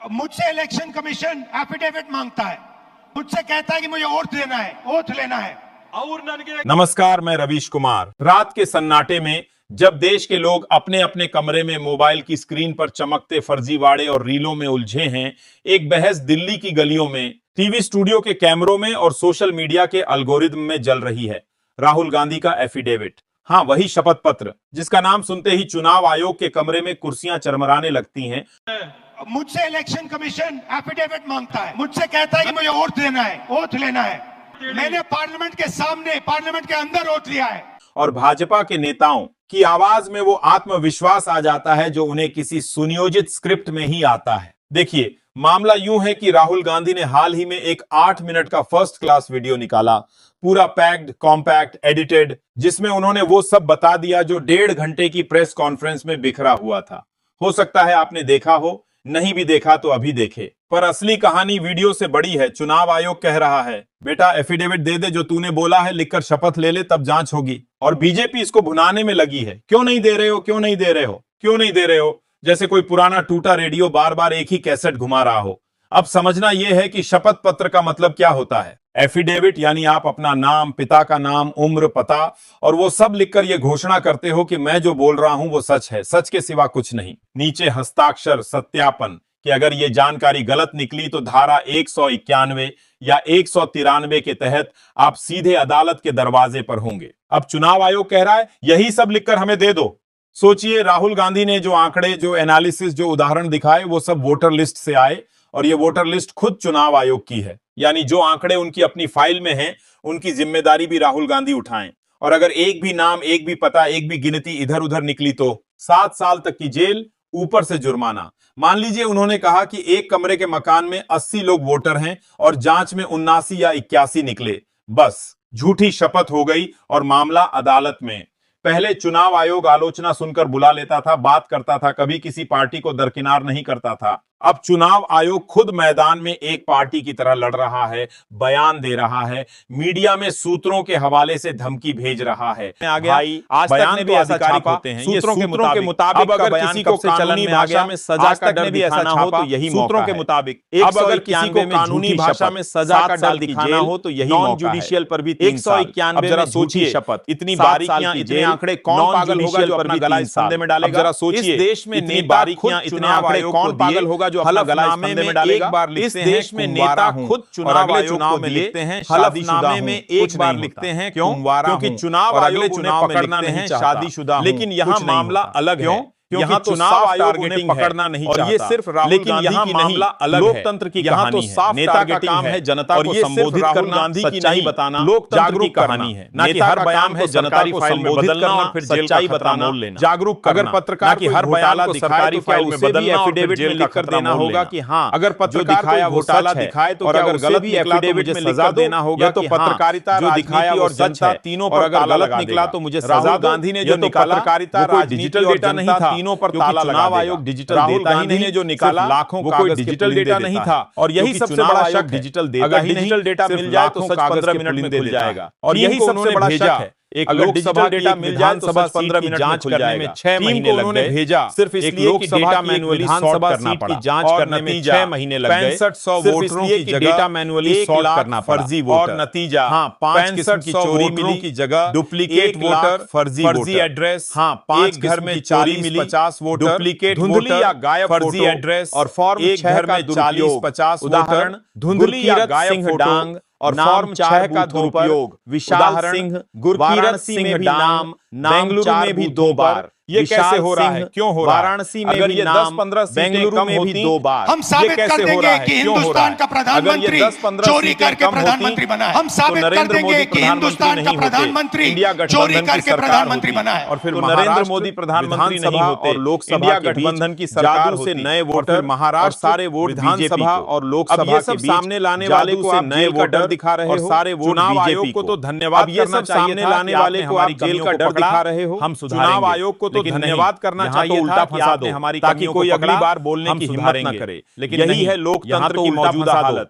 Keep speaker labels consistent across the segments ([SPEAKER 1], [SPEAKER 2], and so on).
[SPEAKER 1] मुझसे election commission affidavit मांगता है, मुझसे कहता है कि मुझे ओथ देना है, ओथ लेना है।
[SPEAKER 2] नमस्कार, मैं रवीश कुमार। रात के सन्नाटे में जब देश के लोग अपने अपने कमरे में मोबाइल की स्क्रीन पर चमकते फर्जीवाड़े और रीलों में उलझे हैं, एक बहस दिल्ली की गलियों में, टीवी स्टूडियो के कैमरों में और सोशल मीडिया के एल्गोरिदम में जल रही है। राहुल गांधी का एफिडेविट, हाँ वही शपथ पत्र जिसका नाम सुनते ही चुनाव आयोग के कमरे में कुर्सियां चरमराने लगती हैं।
[SPEAKER 1] मुझसे इलेक्शन कमीशन एफिडेविट मांगता है, मुझसे कहता है कि मुझे ओथ देना है, ओथ लेना है। मैंने पार्लियामेंट के सामने, पार्लियामेंट के अंदर ओथ लिया है।
[SPEAKER 2] और भाजपा के नेताओं की आवाज में वो आत्मविश्वास आ जाता है जो उन्हें किसी सुनियोजित स्क्रिप्ट में ही आता है। देखिए, मामला यूं है कि राहुल गांधी ने हाल ही में एक 8 मिनट का फर्स्ट क्लास वीडियो निकाला, पूरा पैक्ड, कॉम्पैक्ट, एडिटेड, जिसमें उन्होंने वो सब बता दिया जो 1.5 घंटे की प्रेस कॉन्फ्रेंस में बिखरा हुआ था। हो सकता है आपने देखा हो, नहीं भी देखा तो अभी देखे। पर असली कहानी वीडियो से बड़ी है। चुनाव आयोग कह रहा है, बेटा एफिडेविट दे दे, जो तूने बोला है लिखकर शपथ ले ले, तब जांच होगी। और बीजेपी इसको भुनाने में लगी है, क्यों नहीं दे रहे हो, क्यों नहीं दे रहे हो, क्यों नहीं दे रहे हो, जैसे कोई पुराना टूटा रेडियो बार बार एक ही कैसेट घुमा रहा हो। अब समझना यह है कि शपथ पत्र का मतलब क्या होता है। एफिडेविट यानी आप अपना नाम, पिता का नाम, उम्र, पता और वो सब लिखकर यह घोषणा करते हो कि मैं जो बोल रहा हूं वो सच है, सच के सिवा कुछ नहीं। नीचे हस्ताक्षर, सत्यापन कि अगर ये जानकारी गलत निकली तो धारा 191 या 193 के तहत आप सीधे अदालत के दरवाजे पर होंगे। अब चुनाव आयोग कह रहा है यही सब लिखकर हमें दे दो। सोचिए, राहुल गांधी ने जो आंकड़े, जो एनालिसिस, जो उदाहरण दिखाए वो सब वोटर लिस्ट से आए और ये वोटर लिस्ट खुद चुनाव आयोग की है। यानी जो आंकड़े उनकी अपनी फाइल में हैं, उनकी जिम्मेदारी भी राहुल गांधी उठाएं। और अगर एक भी नाम, एक भी पता, एक भी गिनती इधर उधर निकली तो 7 साल तक की जेल, ऊपर से जुर्माना। मान लीजिए उन्होंने कहा कि एक कमरे के मकान में 80 लोग वोटर हैं और जांच में 79 या 81 निकले, बस झूठी शपथ हो गई और मामला अदालत में। पहले चुनाव आयोग आलोचना सुनकर बुला लेता था, बात करता था, कभी किसी पार्टी को दरकिनार नहीं करता था। अब चुनाव आयोग खुद मैदान में एक पार्टी की तरह लड़ रहा है, बयान दे रहा है, मीडिया में सूत्रों के हवाले से धमकी भेज रहा है।
[SPEAKER 3] भाई, आज तक ने भी ऐसा छापा होते हैं,
[SPEAKER 2] सूत्रों के मुताबिक
[SPEAKER 3] अब अगर किसी को कानूनी भाषा में सजा का डर दिखाना हो तो यही सूत्रों के मुताबिक
[SPEAKER 2] अब अगर किसी को कानूनी भाषा में सजा का डर दिखाना हो तो यही
[SPEAKER 3] नॉन जुडिशियल पर भी 191
[SPEAKER 2] जरा
[SPEAKER 3] में
[SPEAKER 2] सोचिए,
[SPEAKER 3] शपथ,
[SPEAKER 2] इतनी बारीकियां, इतने आंकड़े कौन पागल होगा जो अपना गला इस फंदे में डालेगा।
[SPEAKER 3] जरा सोचिए,
[SPEAKER 2] इस देश में
[SPEAKER 3] इतनी
[SPEAKER 2] नेता
[SPEAKER 3] बारीकियां,
[SPEAKER 2] खुद
[SPEAKER 3] इतने
[SPEAKER 2] चुनाव
[SPEAKER 3] आंकड़े
[SPEAKER 2] आयोग
[SPEAKER 3] कौन
[SPEAKER 2] को
[SPEAKER 3] पागल
[SPEAKER 2] दिए,
[SPEAKER 3] होगा जो अपना गला इस फंदे में डालेगा।
[SPEAKER 2] एक बार
[SPEAKER 3] इस
[SPEAKER 2] लिखते
[SPEAKER 3] देश
[SPEAKER 2] हैं
[SPEAKER 3] में
[SPEAKER 2] नेता
[SPEAKER 3] नेता
[SPEAKER 2] खुद
[SPEAKER 3] चुनाव
[SPEAKER 2] अगले
[SPEAKER 3] आयोग
[SPEAKER 2] चुनाव
[SPEAKER 3] को
[SPEAKER 2] में
[SPEAKER 3] दिए,
[SPEAKER 2] लिखते हैं
[SPEAKER 3] हलफनामे में
[SPEAKER 2] एक बार लिखते हैं
[SPEAKER 3] क्यों?
[SPEAKER 2] क्योंकि चुनाव आयोग चुनाव में लिखते हैं शादीशुदा,
[SPEAKER 3] लेकिन यहाँ मामला अलग है,
[SPEAKER 2] क्योंकि चुनाव आयोग उन्हें पकड़ना नहीं चाहता।
[SPEAKER 3] और ये सिर्फ राहुल
[SPEAKER 2] लेकिन
[SPEAKER 3] गांधी
[SPEAKER 2] यहाँ
[SPEAKER 3] की
[SPEAKER 2] मामला
[SPEAKER 3] नहीं,
[SPEAKER 2] अलग है,
[SPEAKER 3] लोकतंत्र की
[SPEAKER 2] यहाँ तो
[SPEAKER 3] कहानी है।
[SPEAKER 2] साफ
[SPEAKER 3] नेता का काम है जनता
[SPEAKER 2] और
[SPEAKER 3] को
[SPEAKER 2] ये सिर्फ
[SPEAKER 3] संबोधित
[SPEAKER 2] राहुल
[SPEAKER 3] करना,
[SPEAKER 2] गांधी की
[SPEAKER 3] सच्चाई
[SPEAKER 2] नहीं,
[SPEAKER 3] बताना,
[SPEAKER 2] लोकतंत्र की
[SPEAKER 3] जागरूक
[SPEAKER 2] कहानी है।
[SPEAKER 3] ना कि हर बयान है
[SPEAKER 2] सरकारी फाइल में बदलना और फिर जेल
[SPEAKER 3] सच्चाई
[SPEAKER 2] का खतरा
[SPEAKER 3] बताना,
[SPEAKER 2] मोल लेना।
[SPEAKER 3] जागरूक करना।
[SPEAKER 2] अगर पत्रकार
[SPEAKER 3] कि हर बयान को सरकारी फाइल में बदलना और फिर
[SPEAKER 2] एफिडेविट में
[SPEAKER 3] जेल का
[SPEAKER 2] लिखकर
[SPEAKER 3] खतरा
[SPEAKER 2] देना
[SPEAKER 3] मोल
[SPEAKER 2] होगा
[SPEAKER 3] लेना।
[SPEAKER 2] कि हाँ,
[SPEAKER 3] अगर पत्रकार
[SPEAKER 2] दिखाया वो
[SPEAKER 3] घोटाला
[SPEAKER 2] सच है,
[SPEAKER 3] दिखाए तो
[SPEAKER 2] और
[SPEAKER 3] क्या
[SPEAKER 2] अगर
[SPEAKER 3] उसे
[SPEAKER 2] गलत
[SPEAKER 3] भी
[SPEAKER 2] निकला तो
[SPEAKER 3] एफिडेविट
[SPEAKER 2] मुझे
[SPEAKER 3] में
[SPEAKER 2] सजा
[SPEAKER 3] लिखकर
[SPEAKER 2] देना होगा
[SPEAKER 3] तो
[SPEAKER 2] कि हाँ,
[SPEAKER 3] पत्रकारिता,
[SPEAKER 2] जो दिखाया
[SPEAKER 3] राजनीति
[SPEAKER 2] वो
[SPEAKER 3] और
[SPEAKER 2] सच
[SPEAKER 3] जनता
[SPEAKER 2] है।
[SPEAKER 3] तीनों
[SPEAKER 2] और
[SPEAKER 3] पर
[SPEAKER 2] अगर
[SPEAKER 3] ताला
[SPEAKER 2] गलत
[SPEAKER 3] लगा
[SPEAKER 2] निकला
[SPEAKER 3] देगा।
[SPEAKER 2] तो मुझे
[SPEAKER 3] राहुल
[SPEAKER 2] सजा दो।
[SPEAKER 3] गांधी ने
[SPEAKER 2] ये
[SPEAKER 3] जो
[SPEAKER 2] तो
[SPEAKER 3] निकाला,
[SPEAKER 2] पत्रकारिता,
[SPEAKER 3] वो कोई
[SPEAKER 2] राजनीति
[SPEAKER 3] डिजिटल
[SPEAKER 2] और
[SPEAKER 3] डेटा नहीं
[SPEAKER 2] जनता
[SPEAKER 3] था,
[SPEAKER 2] तीनों पर
[SPEAKER 3] क्योंकि
[SPEAKER 2] ताला लगा
[SPEAKER 3] चुनाव
[SPEAKER 2] देगा।
[SPEAKER 3] आयोग डिजिटल
[SPEAKER 2] राहुल
[SPEAKER 3] देता ही
[SPEAKER 2] गांधी ने
[SPEAKER 3] नहीं,
[SPEAKER 2] जो
[SPEAKER 3] सिर्फ
[SPEAKER 2] निकाला
[SPEAKER 3] लाखों
[SPEAKER 2] वो कोई
[SPEAKER 3] कागज के
[SPEAKER 2] डिजिटल
[SPEAKER 3] पुलिंदे
[SPEAKER 2] डेटा नहीं
[SPEAKER 3] देता
[SPEAKER 2] था।
[SPEAKER 3] है।
[SPEAKER 2] और यही
[SPEAKER 3] क्योंकि
[SPEAKER 2] सबसे
[SPEAKER 3] चुनाव
[SPEAKER 2] बड़ा
[SPEAKER 3] आयोग
[SPEAKER 2] शक है,
[SPEAKER 3] डिजिटल देता
[SPEAKER 2] अगर
[SPEAKER 3] ही नहीं,
[SPEAKER 2] डिजिटल डेटा
[SPEAKER 3] सिर्फ
[SPEAKER 2] मिल जाए तो
[SPEAKER 3] लाखों
[SPEAKER 2] सच
[SPEAKER 3] कागज
[SPEAKER 2] 15
[SPEAKER 3] के
[SPEAKER 2] मिनट में
[SPEAKER 3] पुलिंदे
[SPEAKER 2] खुल
[SPEAKER 3] देता
[SPEAKER 2] जाएगा।
[SPEAKER 3] है।
[SPEAKER 2] और यही सबसे बड़ा
[SPEAKER 3] भेजा
[SPEAKER 2] शक है, एक
[SPEAKER 3] अगर
[SPEAKER 2] लोकसभा
[SPEAKER 3] डिजिटल
[SPEAKER 2] की
[SPEAKER 3] डेटा मिल जाए तो
[SPEAKER 2] विधानसभा
[SPEAKER 3] सच 15
[SPEAKER 2] सीट की
[SPEAKER 3] मिनट
[SPEAKER 2] जांच
[SPEAKER 3] में
[SPEAKER 2] करने में 6
[SPEAKER 3] टीम
[SPEAKER 2] महीने
[SPEAKER 3] को
[SPEAKER 2] लग
[SPEAKER 3] उन्होंने
[SPEAKER 2] गए,
[SPEAKER 3] भेजा
[SPEAKER 2] सिर्फ
[SPEAKER 3] एक
[SPEAKER 2] इसलिए कि
[SPEAKER 3] लोकसभा
[SPEAKER 2] डेटा
[SPEAKER 3] की एक
[SPEAKER 2] मैनुअली
[SPEAKER 3] विधानसभा
[SPEAKER 2] सॉर्ट करना
[SPEAKER 3] सीट की
[SPEAKER 2] पड़ा
[SPEAKER 3] जांच
[SPEAKER 2] और
[SPEAKER 3] करने में
[SPEAKER 2] नतीजा
[SPEAKER 3] 6 महीने लग गए,
[SPEAKER 2] 6500
[SPEAKER 3] सिर्फ
[SPEAKER 2] वोटरों
[SPEAKER 3] इसलिए
[SPEAKER 2] की
[SPEAKER 3] कि
[SPEAKER 2] जगह
[SPEAKER 3] डेटा मैनुअली
[SPEAKER 2] 1
[SPEAKER 3] सॉर्ट
[SPEAKER 2] लाख
[SPEAKER 3] करना पड़ा।
[SPEAKER 2] फर्जी
[SPEAKER 3] और
[SPEAKER 2] वोटर।
[SPEAKER 3] नतीजा
[SPEAKER 2] हाँ, 5 किस्म की
[SPEAKER 3] 6500
[SPEAKER 2] चोरी
[SPEAKER 3] वोटरों
[SPEAKER 2] मिली
[SPEAKER 3] की जगह
[SPEAKER 2] डुप्लीकेट
[SPEAKER 3] 1 लाख
[SPEAKER 2] वोटर, फर्जी
[SPEAKER 3] एड्रेस,
[SPEAKER 2] हाँ, 5
[SPEAKER 3] घर में
[SPEAKER 2] 40-50 वोटर,
[SPEAKER 3] डुप्लीकेट
[SPEAKER 2] धुंधली
[SPEAKER 3] वोटर,
[SPEAKER 2] या गायब
[SPEAKER 3] फर्जी
[SPEAKER 2] फोटो
[SPEAKER 3] एड्रेस
[SPEAKER 2] और फॉर्म
[SPEAKER 3] एक
[SPEAKER 2] 6
[SPEAKER 3] घर
[SPEAKER 2] का
[SPEAKER 3] में
[SPEAKER 2] 40-50
[SPEAKER 3] उदाहरण,
[SPEAKER 2] धुंधली या
[SPEAKER 3] गुरकीरत
[SPEAKER 2] गायब
[SPEAKER 3] सिंह
[SPEAKER 2] फोटो
[SPEAKER 3] डांग
[SPEAKER 2] और
[SPEAKER 3] नाम
[SPEAKER 2] फॉर्म
[SPEAKER 3] 4
[SPEAKER 2] 6 का
[SPEAKER 3] बूथों पर,
[SPEAKER 2] दुरुपयोग,
[SPEAKER 3] विशाल
[SPEAKER 2] उदाहरण,
[SPEAKER 3] सिंह,
[SPEAKER 2] गुरकीरत
[SPEAKER 3] वाराणसी
[SPEAKER 2] सिंह
[SPEAKER 3] में भी
[SPEAKER 2] डांग,
[SPEAKER 3] नाम
[SPEAKER 2] बेंगलुरु
[SPEAKER 3] 4
[SPEAKER 2] में भी
[SPEAKER 3] बूथों
[SPEAKER 2] 2 बार।
[SPEAKER 3] पर,
[SPEAKER 2] ये कैसे
[SPEAKER 3] विशाल
[SPEAKER 2] हो रहा है,
[SPEAKER 3] सिंह,
[SPEAKER 2] क्यों हो रहा है?
[SPEAKER 3] वाराणसी में
[SPEAKER 2] अगर
[SPEAKER 3] भी
[SPEAKER 2] ये
[SPEAKER 3] नाम,
[SPEAKER 2] 10-15 सीटें
[SPEAKER 3] बेंगलुरु
[SPEAKER 2] कम
[SPEAKER 3] में भी
[SPEAKER 2] होती
[SPEAKER 3] 2 बार।
[SPEAKER 1] हम साबित कर
[SPEAKER 2] कैसे हो
[SPEAKER 1] देंगे
[SPEAKER 2] रहा है?
[SPEAKER 1] कि
[SPEAKER 2] क्यों हो रहा
[SPEAKER 1] हिंदुस्तान
[SPEAKER 2] है?
[SPEAKER 1] का प्रधानमंत्री
[SPEAKER 2] अगर ये 10-15
[SPEAKER 1] चोरी
[SPEAKER 2] सीटें
[SPEAKER 1] करके
[SPEAKER 2] कम
[SPEAKER 1] प्रधानमंत्री
[SPEAKER 2] होती,
[SPEAKER 1] बना है। हम
[SPEAKER 2] तो
[SPEAKER 1] साबित कर
[SPEAKER 2] नरेंद्र
[SPEAKER 1] देंगे
[SPEAKER 2] मोदी
[SPEAKER 1] कि हिंदुस्तान का
[SPEAKER 2] नहीं होते।
[SPEAKER 1] प्रधानमंत्री
[SPEAKER 2] इंडिया
[SPEAKER 1] चोरी
[SPEAKER 2] गठबंधन की
[SPEAKER 1] करके
[SPEAKER 2] सरकार
[SPEAKER 1] प्रधानमंत्री
[SPEAKER 2] होती।
[SPEAKER 1] बना है।
[SPEAKER 2] और फिर
[SPEAKER 3] तो
[SPEAKER 2] नरेंद्र
[SPEAKER 3] महाराष्ट्र
[SPEAKER 2] मोदी प्रधानमंत्री नहीं होते
[SPEAKER 3] और लोकसभा
[SPEAKER 2] इंडिया
[SPEAKER 3] के बीच
[SPEAKER 2] गठबंधन की सरकार
[SPEAKER 3] जादू से
[SPEAKER 2] होती।
[SPEAKER 3] नए
[SPEAKER 2] और
[SPEAKER 3] वोटर
[SPEAKER 2] फिर महाराष्ट्र
[SPEAKER 3] और सारे वोट
[SPEAKER 2] विधानसभा
[SPEAKER 3] बीजेपी
[SPEAKER 2] और
[SPEAKER 3] अब
[SPEAKER 2] लोकसभा
[SPEAKER 3] ये
[SPEAKER 2] के
[SPEAKER 3] सब
[SPEAKER 2] बीच
[SPEAKER 3] सामने लाने वाले
[SPEAKER 2] जादू
[SPEAKER 3] को
[SPEAKER 2] से
[SPEAKER 3] आप
[SPEAKER 2] नए
[SPEAKER 3] जेल का डर
[SPEAKER 2] वोटर
[SPEAKER 3] दिखा रहे
[SPEAKER 2] और
[SPEAKER 3] हो,
[SPEAKER 2] सारे वोट
[SPEAKER 3] चुनाव आयोग
[SPEAKER 2] बीजेपी
[SPEAKER 3] को तो
[SPEAKER 2] को।
[SPEAKER 3] धन्यवाद
[SPEAKER 2] अब ये
[SPEAKER 3] करना
[SPEAKER 2] सब
[SPEAKER 3] चाहिए
[SPEAKER 2] सामने
[SPEAKER 3] था
[SPEAKER 2] लाने
[SPEAKER 3] कि
[SPEAKER 2] वाले
[SPEAKER 3] आपने
[SPEAKER 2] को आप
[SPEAKER 3] हमारी
[SPEAKER 2] जेल
[SPEAKER 3] कमियों
[SPEAKER 2] का
[SPEAKER 3] को
[SPEAKER 2] डर
[SPEAKER 3] पकड़ा,
[SPEAKER 2] दिखा रहे हो।
[SPEAKER 3] हम
[SPEAKER 2] चुनाव
[SPEAKER 3] सुधारेंगे।
[SPEAKER 2] आयोग को तो
[SPEAKER 3] लेकिन
[SPEAKER 2] धन्यवाद
[SPEAKER 3] नहीं,
[SPEAKER 2] करना
[SPEAKER 3] यहाँ
[SPEAKER 2] चाहिए
[SPEAKER 3] तो उल्टा
[SPEAKER 2] था कि
[SPEAKER 3] फंसा
[SPEAKER 2] आपने
[SPEAKER 3] दो,
[SPEAKER 2] हमारी
[SPEAKER 3] ताकि
[SPEAKER 2] कमियों को
[SPEAKER 3] कोई अगली
[SPEAKER 2] पकड़ा,
[SPEAKER 3] बार बोलने
[SPEAKER 2] हम
[SPEAKER 3] की हिम्मत
[SPEAKER 2] सुधारेंगे।
[SPEAKER 3] न करे।
[SPEAKER 2] लेकिन
[SPEAKER 3] यही
[SPEAKER 2] नहीं,
[SPEAKER 3] है
[SPEAKER 2] यहाँ
[SPEAKER 3] लोकतंत्र
[SPEAKER 2] तो
[SPEAKER 3] की
[SPEAKER 2] उल्टा
[SPEAKER 3] मौजूदा
[SPEAKER 2] फंसा दो।
[SPEAKER 3] हालत।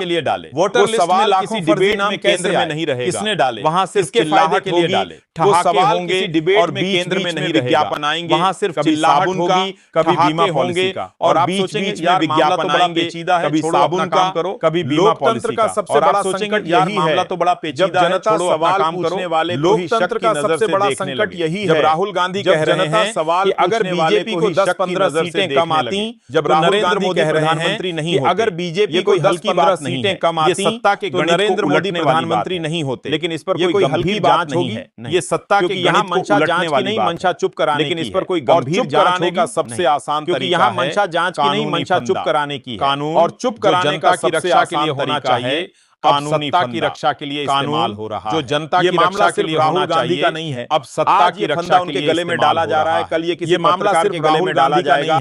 [SPEAKER 3] के लिए डाले,
[SPEAKER 2] वोटर लिस्ट में
[SPEAKER 3] सवाल
[SPEAKER 2] लाखों
[SPEAKER 3] किसी
[SPEAKER 2] फर्जी
[SPEAKER 3] डिबेट
[SPEAKER 2] नाम
[SPEAKER 3] में
[SPEAKER 2] केंद्र
[SPEAKER 3] केंद्र
[SPEAKER 2] में
[SPEAKER 3] में
[SPEAKER 2] नहीं
[SPEAKER 3] नहीं
[SPEAKER 2] रहेगा,
[SPEAKER 3] रहेगा,
[SPEAKER 2] किसने डाले,
[SPEAKER 3] वहां सिर्फ
[SPEAKER 2] किसके फायदे
[SPEAKER 3] चिल्लाहट
[SPEAKER 2] के लिए
[SPEAKER 3] होगी,
[SPEAKER 2] डाले,
[SPEAKER 3] ठहाके
[SPEAKER 2] सवाल
[SPEAKER 3] होंगे
[SPEAKER 2] किसी डिबेट
[SPEAKER 3] और
[SPEAKER 2] में
[SPEAKER 3] बीच
[SPEAKER 2] केंद्र
[SPEAKER 3] बीच
[SPEAKER 2] में
[SPEAKER 3] में
[SPEAKER 2] नहीं
[SPEAKER 3] विज्ञापन
[SPEAKER 2] रहेगा,
[SPEAKER 3] आएंगे,
[SPEAKER 2] वहां सिर्फ
[SPEAKER 3] कभी
[SPEAKER 2] चिल्लाहट
[SPEAKER 3] साबुन
[SPEAKER 2] होगी,
[SPEAKER 3] का, कभी
[SPEAKER 2] ठहाके
[SPEAKER 3] बीमा
[SPEAKER 2] होंगे,
[SPEAKER 3] पॉलिसी का।
[SPEAKER 2] और आप
[SPEAKER 3] बीच
[SPEAKER 2] सोचेंगे
[SPEAKER 3] बीच में
[SPEAKER 2] यार मामला तो
[SPEAKER 3] विज्ञापन
[SPEAKER 2] बड़ा
[SPEAKER 3] आएंगे,
[SPEAKER 2] पेचीदा है,
[SPEAKER 3] कभी
[SPEAKER 2] छोड़ो
[SPEAKER 3] साबुन
[SPEAKER 2] अपना
[SPEAKER 3] का,
[SPEAKER 2] काम करो,
[SPEAKER 3] कभी बीमा
[SPEAKER 2] लोकतंत्र
[SPEAKER 3] पॉलिसी
[SPEAKER 2] का
[SPEAKER 3] का।
[SPEAKER 2] सबसे
[SPEAKER 3] और आप
[SPEAKER 2] बड़ा
[SPEAKER 3] सोचेंगे
[SPEAKER 2] संकट
[SPEAKER 3] यार
[SPEAKER 2] यही
[SPEAKER 3] मामला
[SPEAKER 2] है,
[SPEAKER 3] तो बड़ा पेचीदा
[SPEAKER 2] जब
[SPEAKER 3] है,
[SPEAKER 2] जनता
[SPEAKER 3] छोड़ो अपना
[SPEAKER 2] सवाल
[SPEAKER 3] काम करो,
[SPEAKER 2] पूछने वाले को ही शक
[SPEAKER 3] लोकतंत्र
[SPEAKER 2] की
[SPEAKER 3] का
[SPEAKER 2] नजर
[SPEAKER 3] सबसे
[SPEAKER 2] से
[SPEAKER 3] बड़ा
[SPEAKER 2] देखने
[SPEAKER 3] संकट
[SPEAKER 2] लगे।
[SPEAKER 3] यही
[SPEAKER 2] जब
[SPEAKER 3] है,
[SPEAKER 2] राहुल गांधी
[SPEAKER 3] जब
[SPEAKER 2] कह रहे
[SPEAKER 3] जनता
[SPEAKER 2] हैं
[SPEAKER 3] सवाल
[SPEAKER 2] कि अगर
[SPEAKER 3] पूछने वाले
[SPEAKER 2] बीजेपी
[SPEAKER 3] को
[SPEAKER 2] को
[SPEAKER 3] ही शक की
[SPEAKER 2] 10-15
[SPEAKER 3] नजर से
[SPEAKER 2] सीटें कम
[SPEAKER 3] देखने
[SPEAKER 2] आती,
[SPEAKER 3] लगे।
[SPEAKER 2] जब
[SPEAKER 3] तो
[SPEAKER 2] राहुल
[SPEAKER 3] नरेंद्र
[SPEAKER 2] गांधी
[SPEAKER 3] मोदी
[SPEAKER 2] कह रहे हैं
[SPEAKER 3] प्रधानमंत्री नहीं
[SPEAKER 2] कि
[SPEAKER 3] होते।
[SPEAKER 2] अगर बीजेपी
[SPEAKER 3] ये
[SPEAKER 2] को
[SPEAKER 3] कोई हल्की
[SPEAKER 2] 10-15
[SPEAKER 3] बात नहीं
[SPEAKER 2] सीटें
[SPEAKER 3] है,
[SPEAKER 2] कम
[SPEAKER 3] ये
[SPEAKER 2] आती
[SPEAKER 3] सत्ता के
[SPEAKER 2] तो
[SPEAKER 3] गणित को
[SPEAKER 2] नरेंद्र मोदी
[SPEAKER 3] उलटने वाली
[SPEAKER 2] प्रधानमंत्री
[SPEAKER 3] बात है।
[SPEAKER 2] नहीं होते।
[SPEAKER 3] लेकिन इस पर
[SPEAKER 2] ये
[SPEAKER 3] कोई
[SPEAKER 2] कोई
[SPEAKER 3] हल्की
[SPEAKER 2] हल्की
[SPEAKER 3] बात
[SPEAKER 2] जांच
[SPEAKER 3] नहीं
[SPEAKER 2] होगी,
[SPEAKER 3] है, नहीं।
[SPEAKER 2] ये सत्ता के
[SPEAKER 3] क्योंकि यहाँ
[SPEAKER 2] गणित को
[SPEAKER 3] मंशा
[SPEAKER 2] उलटने
[SPEAKER 3] जांच की
[SPEAKER 2] वाली
[SPEAKER 3] नहीं,
[SPEAKER 2] बात
[SPEAKER 3] मंशा
[SPEAKER 2] है।
[SPEAKER 3] चुप कराने
[SPEAKER 2] लेकिन
[SPEAKER 3] की
[SPEAKER 2] इस पर
[SPEAKER 3] है।
[SPEAKER 2] कोई
[SPEAKER 3] और
[SPEAKER 2] गंभीर
[SPEAKER 3] चुप
[SPEAKER 2] जांच
[SPEAKER 3] कराने का
[SPEAKER 2] होगी,
[SPEAKER 3] सबसे
[SPEAKER 2] नहीं।
[SPEAKER 3] आसान
[SPEAKER 2] क्योंकि
[SPEAKER 3] तरीका
[SPEAKER 2] यहाँ
[SPEAKER 3] है
[SPEAKER 2] मंशा जांच की नहीं,
[SPEAKER 3] कानूनी
[SPEAKER 2] मंशा चुप
[SPEAKER 3] फंदा।
[SPEAKER 2] कराने की है।
[SPEAKER 3] कानून
[SPEAKER 2] और चुप
[SPEAKER 3] जो
[SPEAKER 2] कराने
[SPEAKER 3] जनता
[SPEAKER 2] का
[SPEAKER 3] की
[SPEAKER 2] सबसे
[SPEAKER 3] रक्षा के लिए
[SPEAKER 2] आसान
[SPEAKER 3] होना
[SPEAKER 2] तरीका
[SPEAKER 3] चाहिए,
[SPEAKER 2] है
[SPEAKER 3] अब
[SPEAKER 2] कानूनी
[SPEAKER 3] सत्ता की
[SPEAKER 2] फंदा।
[SPEAKER 3] रक्षा के लिए
[SPEAKER 2] कानून
[SPEAKER 3] इस्तेमाल हो रहा
[SPEAKER 2] जो
[SPEAKER 3] है।
[SPEAKER 2] जनता
[SPEAKER 3] ये
[SPEAKER 2] की
[SPEAKER 3] मामला
[SPEAKER 2] रक्षा के
[SPEAKER 3] सिर्फ
[SPEAKER 2] लिए
[SPEAKER 3] राहुल
[SPEAKER 2] होना
[SPEAKER 3] गांधी का
[SPEAKER 2] चाहिए,
[SPEAKER 3] नहीं है,
[SPEAKER 2] अब सत्ता
[SPEAKER 3] आज
[SPEAKER 2] की
[SPEAKER 3] ये
[SPEAKER 2] रक्षा
[SPEAKER 3] फंदा
[SPEAKER 2] के
[SPEAKER 3] उनके
[SPEAKER 2] लिए
[SPEAKER 3] गले में
[SPEAKER 2] इस्तेमाल
[SPEAKER 3] डाला
[SPEAKER 2] हो
[SPEAKER 3] जा रहा है,
[SPEAKER 2] रहा
[SPEAKER 3] कल ये किसी
[SPEAKER 2] ये मामला
[SPEAKER 3] पत्रकार
[SPEAKER 2] सिर्फ
[SPEAKER 3] के गले में
[SPEAKER 2] राहुल
[SPEAKER 3] डाला
[SPEAKER 2] गांधी का नहीं
[SPEAKER 3] जाएगा।
[SPEAKER 2] है।